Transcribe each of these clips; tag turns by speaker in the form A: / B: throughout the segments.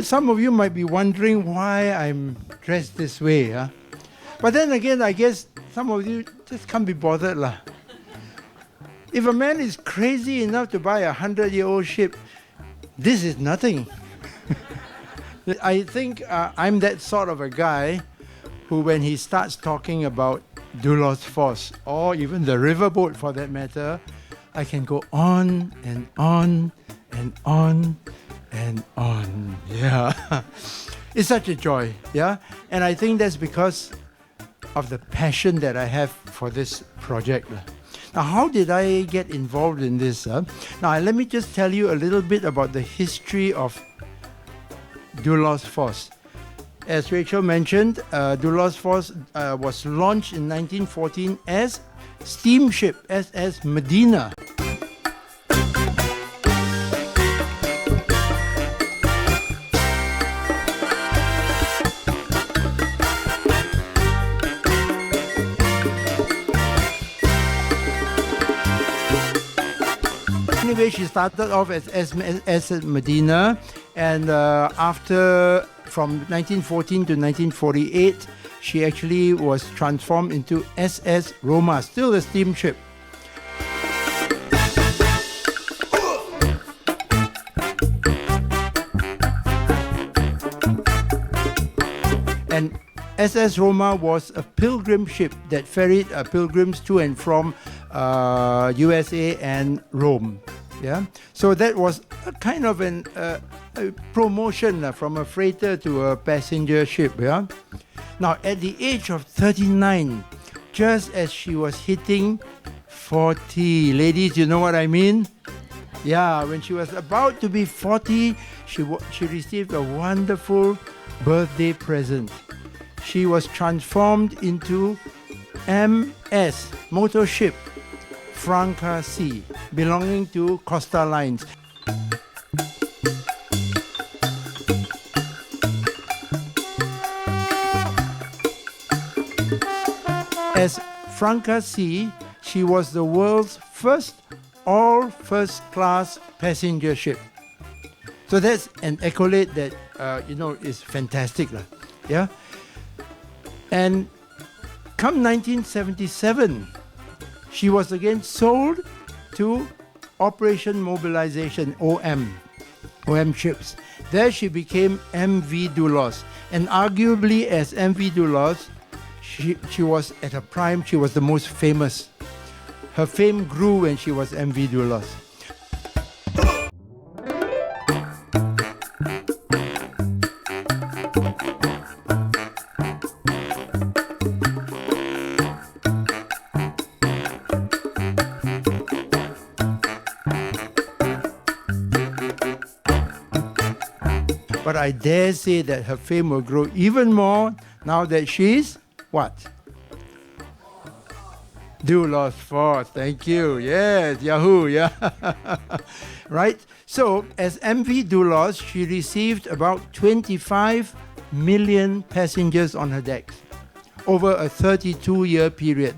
A: Some of you might be wondering why I'm dressed this way. Huh? But then again, I guess some of you just can't be bothered. If a man is crazy enough to buy a 100-year-old ship, this is nothing. I think I'm that sort of a guy who, when he starts talking about Doulos Phos, or even the riverboat for that matter, I can go on and on and on and on. Yeah. It's such a joy, yeah? And I think that's because of the passion that I have for this project. Now, how did I get involved in this? Now, let me just tell you a little bit about the history of Doulos Phos. As Rachel mentioned, Doulos Phos was launched in 1914 as steamship SS Medina. Anyway, she started off as Medina, and from 1914 to 1948, she actually was transformed into SS Roma, still a steamship. And SS Roma was a pilgrim ship that ferried pilgrims to and from USA and Rome. Yeah, so that was a kind of a promotion from a freighter to a passenger ship. Yeah. Now, at the age of 39, just as she was hitting 40, ladies, you know what I mean? Yeah, when she was about to be 40, she received a wonderful birthday present. She was transformed into MS, motor ship, Franca C, belonging to Costa Lines. As Franca C, she was the world's first all first-class passenger ship. So that's an accolade that is fantastic, yeah. And come 1977, she was again sold to Operation Mobilization, OM ships. There she became MV Doulos, and arguably as MV Doulos, she was at her prime. She was the most famous. Her fame grew when she was MV Doulos. But I dare say that her fame will grow even more now that she's what? Doulos Phos, thank you. Yes, Yahoo, yeah. Right? So, as MV Doulos, she received about 25 million passengers on her decks over a 32-year period.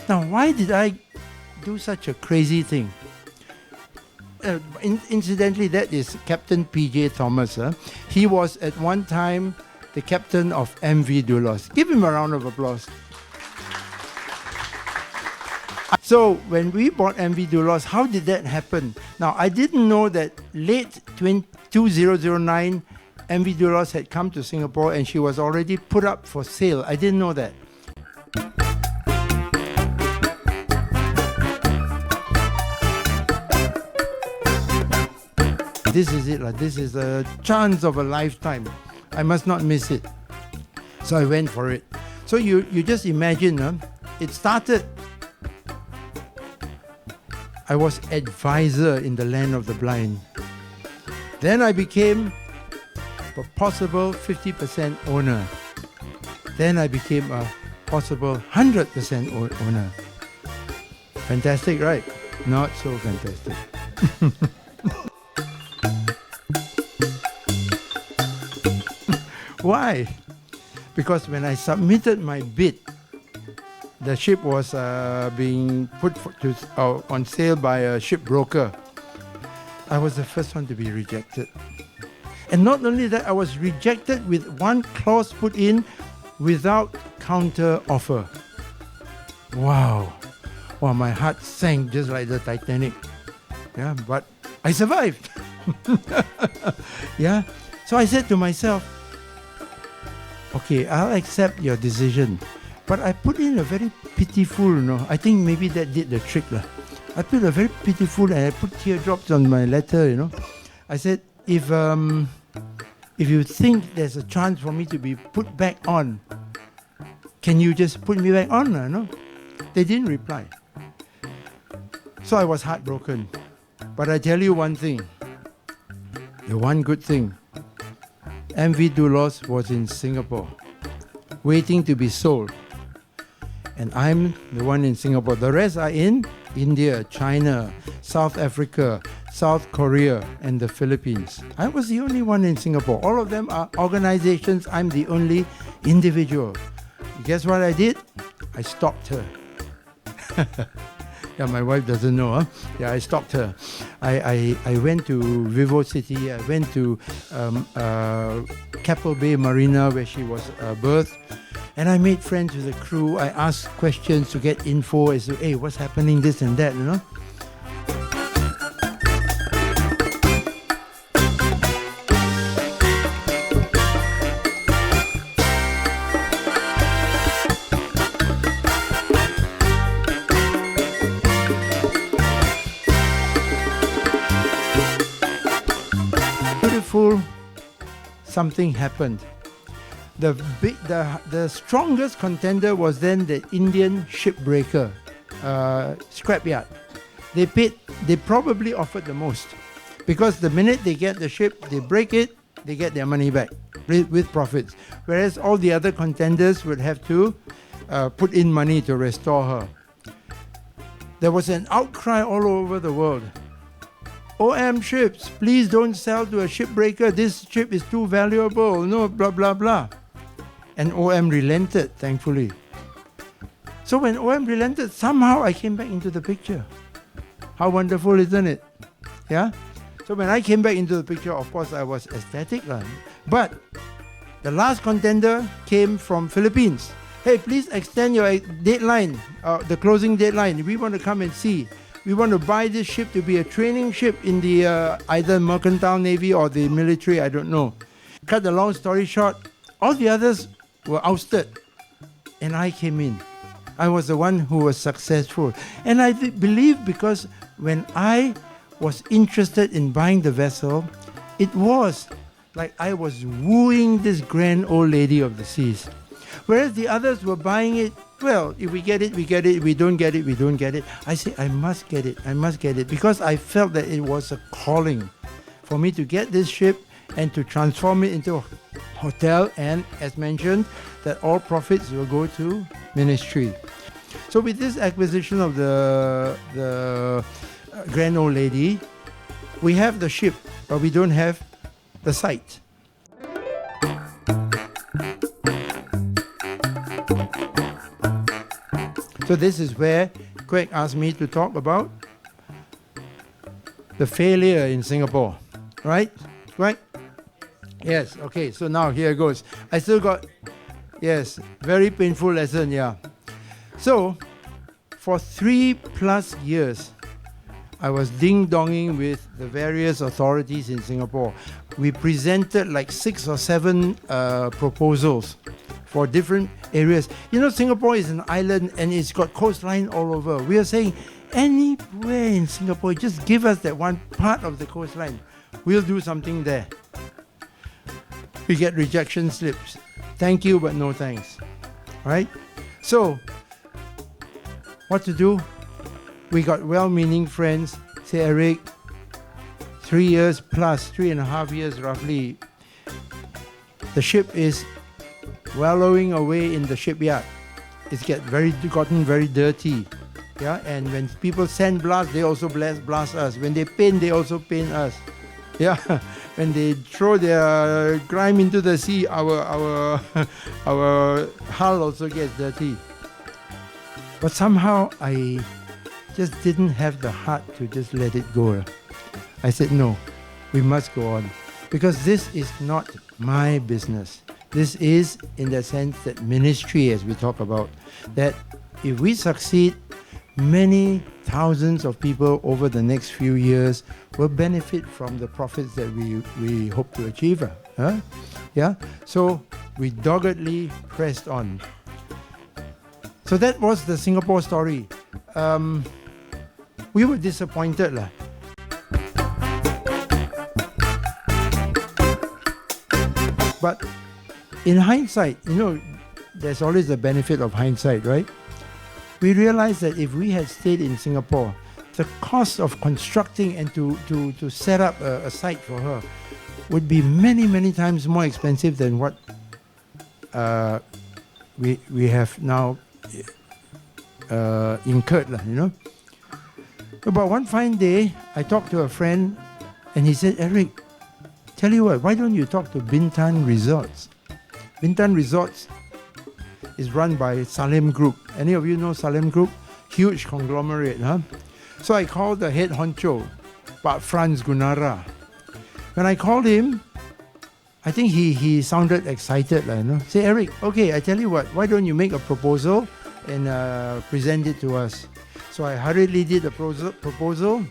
A: Now, why did I do such a crazy thing? Incidentally, that is Captain P.J. Thomas. He was at one time the captain of MV Doulos. Give him a round of applause. So, when we bought MV Doulos, how did that happen? Now, I didn't know that late 2009, MV Doulos had come to Singapore and she was already put up for sale. I didn't know that. This is it. This is a chance of a lifetime. I must not miss it. So I went for it. So you just imagine, it started. I was advisor in the land of the blind. Then I became a possible 50% owner. Then I became a possible 100% owner. Fantastic, right? Not so fantastic. Why? Because when I submitted my bid, the ship was being put on sale by a shipbroker. I was the first one to be rejected. And not only that, I was rejected with one clause put in without counter offer. Wow. Wow, my heart sank just like the Titanic. Yeah, but I survived. Yeah. So I said to myself, okay, I'll accept your decision. But I put in a very pitiful, I think maybe that did the trick. I put a very pitiful, and I put teardrops on my letter, I said, if you think there's a chance for me to be put back on, can you just put me back on? No? They didn't reply. So I was heartbroken. But I tell you one thing, the one good thing, MV Doulos was in Singapore, waiting to be sold. And I'm the one in Singapore. The rest are in India, China, South Africa, South Korea, and the Philippines. I was the only one in Singapore. All of them are organizations. I'm the only individual. Guess what I did? I stopped her. Yeah, my wife doesn't know. Yeah, I stopped her. I went to Vivo City. I went to Keppel Bay Marina where she was berthed. And I made friends with the crew. I asked questions to get info as to, hey, what's happening, this and that, Beautiful, something happened. The strongest contender was then the Indian shipbreaker, scrapyard. They probably offered the most, because the minute they get the ship, they break it, they get their money back with profits. Whereas all the other contenders would have to put in money to restore her. There was an outcry all over the world. OM ships, please don't sell to a shipbreaker. This ship is too valuable. No, blah, blah, blah. And OM relented, thankfully. So when OM relented, somehow I came back into the picture. How wonderful, isn't it? Yeah? So when I came back into the picture, of course, I was ecstatic. But the last contender came from Philippines. Hey, please extend your deadline, the closing deadline. We want to come and see. We want to buy this ship to be a training ship in the either mercantile navy or the military, I don't know. Cut the long story short, all the others were ousted, and I came in. I was the one who was successful. And I believe because when I was interested in buying the vessel, it was like I was wooing this grand old lady of the seas. Whereas the others were buying it, well, if we get it, we get it. If we don't get it, we don't get it. I say, I must get it. I must get it. Because I felt that it was a calling for me to get this ship and to transform it into a hotel, and as mentioned, that all profits will go to ministry. So with this acquisition of the grand old lady, we have the ship, but we don't have the site. So this is where Quek asked me to talk about the failure in Singapore, right? Right? Yes, okay, so now here goes. I still got, yes, very painful lesson, yeah. So, for 3+ years, I was ding-donging with the various authorities in Singapore. We presented like 6 or 7 proposals for different areas. You know, Singapore is an island and it's got coastline all over. We are saying, anywhere in Singapore, just give us that one part of the coastline. We'll do something there. We get rejection slips. Thank you, but no thanks. Right? So, what to do? We got well-meaning friends say, Eric, 3 years plus, 3.5 years roughly, the ship is wallowing away in the shipyard. It's gotten very dirty. Yeah, and when people sandblast, they also blast us. When they paint, they also paint us. Yeah, when they throw their grime into the sea, our hull also gets dirty. But somehow I just didn't have the heart to just let it go. I said, no, we must go on. Because this is not my business. This is, in the sense that ministry, as we talk about, that if we succeed, many thousands of people over the next few years will benefit from the profits that we hope to achieve. Yeah? So we doggedly pressed on. So that was the Singapore story. We were disappointed. But in hindsight, there's always the benefit of hindsight, right? We realized that if we had stayed in Singapore, the cost of constructing and to set up a site for her would be many, many times more expensive than what we have now incurred. But one fine day, I talked to a friend and he said, Eric, tell you what, why don't you talk to Bintan Resorts? Bintan Resorts is run by Salem Group. Any of you know Salem Group? Huge conglomerate, huh? So I called the head honcho, Pak Franz Gunara. When I called him, I think he sounded excited. Say, Eric, okay, I tell you what, why don't you make a proposal and present it to us? So I hurriedly did the proposal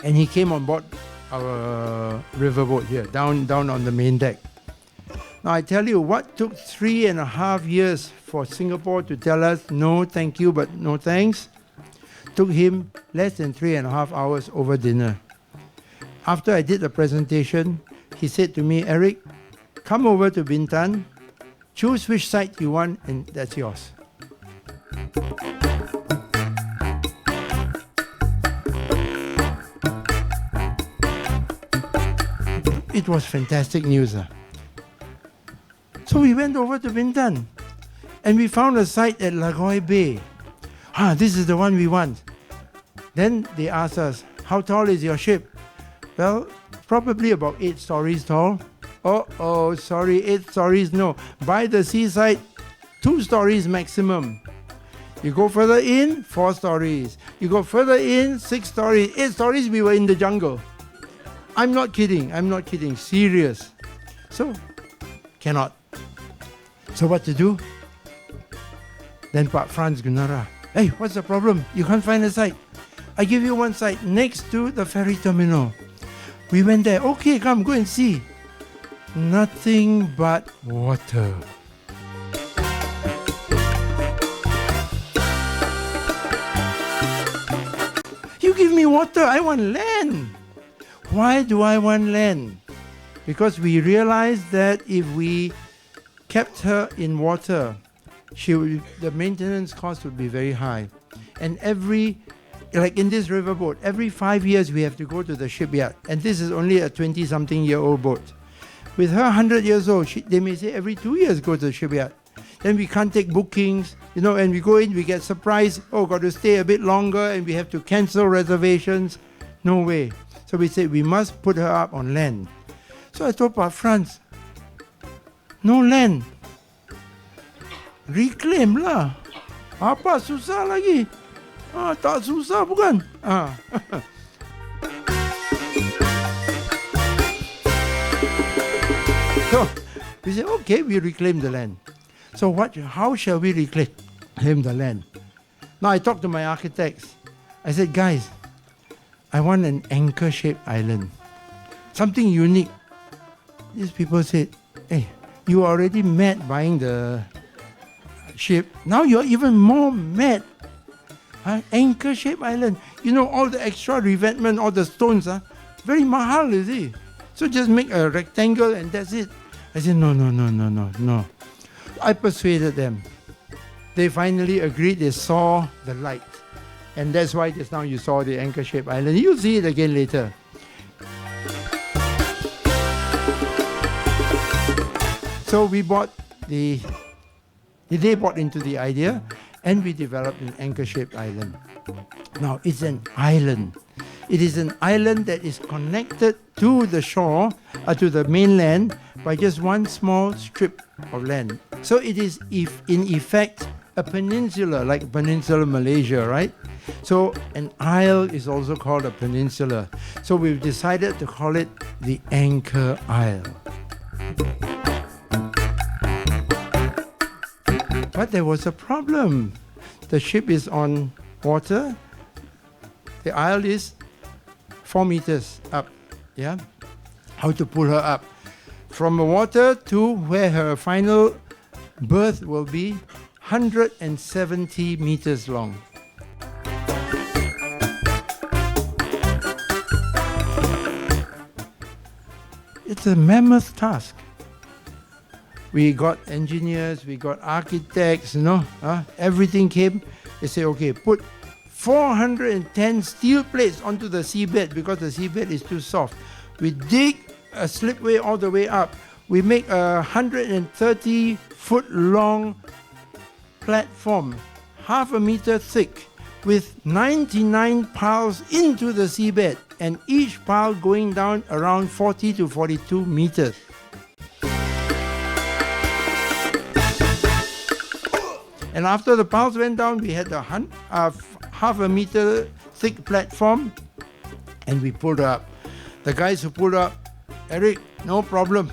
A: and he came on board our riverboat here, down on the main deck. Now I tell you, what took 3.5 years for Singapore to tell us no thank you but no thanks, took him less than 3.5 hours over dinner. After I did the presentation, he said to me, Eric, come over to Bintan, choose which site you want and that's yours. It was fantastic news. So we went over to Bintan and we found a site at Lagoy Bay. This is the one we want. Then they asked us, how tall is your ship? Well, probably about 8 stories tall. Oh, sorry, 8 stories, no. By the seaside, 2 stories maximum. You go further in, 4 stories. You go further in, 6 stories. 8 stories, we were in the jungle. I'm not kidding, serious. So, cannot. So what to do? Then Pak Franz Gunara, hey, what's the problem? You can't find a site. I give you one site next to the ferry terminal. We went there. Okay, come, go and see. Nothing but water. You give me water, I want land. Why do I want land? Because we realized that if we kept her in water, the maintenance cost would be very high. And like in this riverboat, every 5 years we have to go to the shipyard. And this is only a 20-something-year-old boat. With her 100 years old, they may say every 2 years go to the shipyard. Then we can't take bookings, and we go in, we get surprised. Oh, got to stay a bit longer and we have to cancel reservations. No way. So we said we must put her up on land. So I told Pak Franz, no land. Reclaim lah. Apa susah lagi? Tak susah bukan? So we said, okay, we reclaim the land. So how shall we reclaim the land? Now I talked to my architects. I said, guys, I want an anchor-shaped island. Something unique. These people said, hey, you are already mad buying the ship. Now you're even more mad. Anchor-shaped island. All the extra revetment, all the stones, very mahal, is it? So just make a rectangle and that's it. I said, no. I persuaded them. They finally agreed. They saw the light. And that's why just now you saw the anchor-shaped island. You'll see it again later. So they bought into the idea, and we developed an anchor-shaped island. Now, it's an island. It is an island that is connected to the shore, to the mainland, by just one small strip of land. So it is, in effect, a peninsula, like Peninsula Malaysia, right? So an isle is also called a peninsula. So we've decided to call it the Anchor Isle. But there was a problem. The ship is on water. The isle is 4 meters up. Yeah? How to pull her up? From the water to where her final berth will be, 170 meters long. It's a mammoth task. We got engineers, we got architects, everything came. They say, okay, put 410 steel plates onto the seabed because the seabed is too soft. We dig a slipway all the way up. We make a 130-foot long platform, half a meter thick, with 99 piles into the seabed, and each pile going down around 40 to 42 meters. And after the piles went down, we had a half a meter thick platform, and we pulled her up. The guys who pulled her up, Eric, no problem.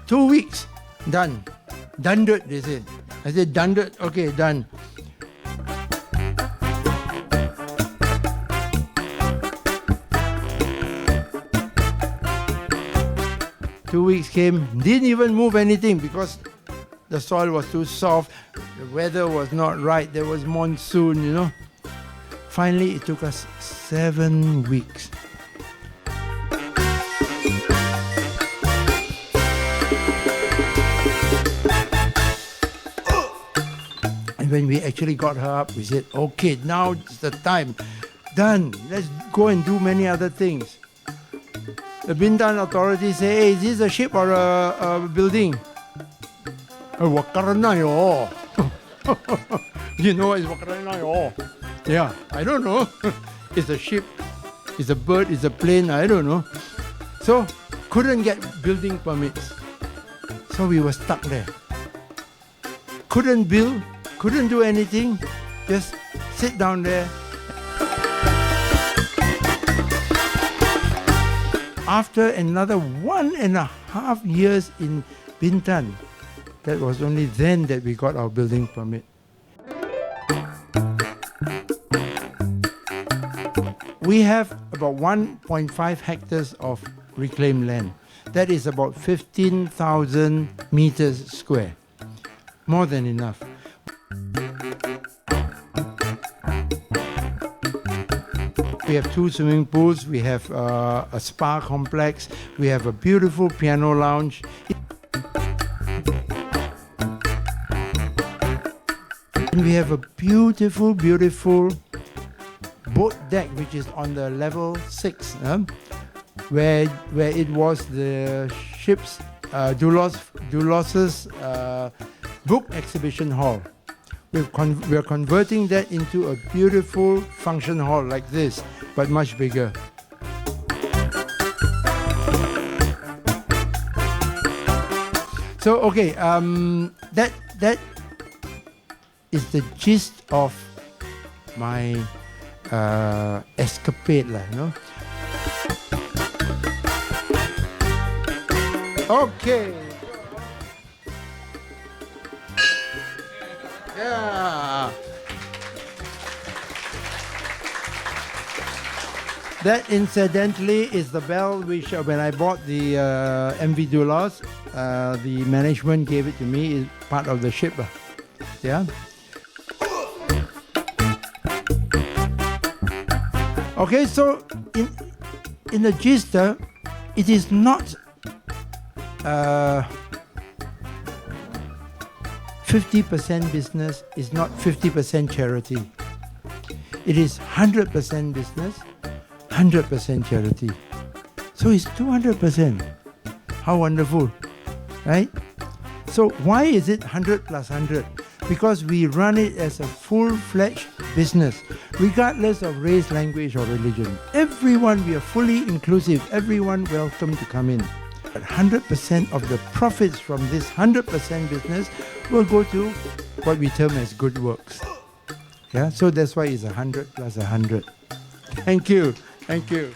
A: 2 weeks, done. Done it, they said. I said, done it, okay, done. Two weeks came, didn't even move anything because the soil was too soft, the weather was not right, there was monsoon, Finally, it took us 7 weeks. And when we actually got her up, we said, okay, now it's the time. Done. Let's go and do many other things. The Bintan authorities say, hey, is this a ship or a building? Wakaranayo. You know what is wakaranayo? Yeah, I don't know. It's a ship, it's a bird, it's a plane, I don't know. So, couldn't get building permits. So we were stuck there. Couldn't build, couldn't do anything, just sit down there. After another 1.5 years in Bintan, that was only then that we got our building permit. We have about 1.5 hectares of reclaimed land. That is about 15,000 meters square. More than enough. We have 2 swimming pools, we have a spa complex, we have a beautiful piano lounge. And we have a beautiful, beautiful boat deck which is on the level 6, where it was the ship's Doulos's book exhibition hall. We're converting that into a beautiful function hall like this, but much bigger. So okay, that is the gist of my escapade, Okay. Yeah. That incidentally is the bell which when I bought the MV Doulos, the management gave it to me, is part of the ship. Yeah. Okay, so in the gist, it is not 50% business, is not 50% charity. It is 100% business, 100% charity. So it's 200%. How wonderful. right? So why is it 100 plus 100? Because we run it as a full-fledged business, regardless of race, language, or religion. Everyone, we are fully inclusive. Everyone welcome to come in. But 100% of the profits from this 100% business will go to what we term as good works. Yeah, so that's why it's 100 plus 100. Thank you. Thank you.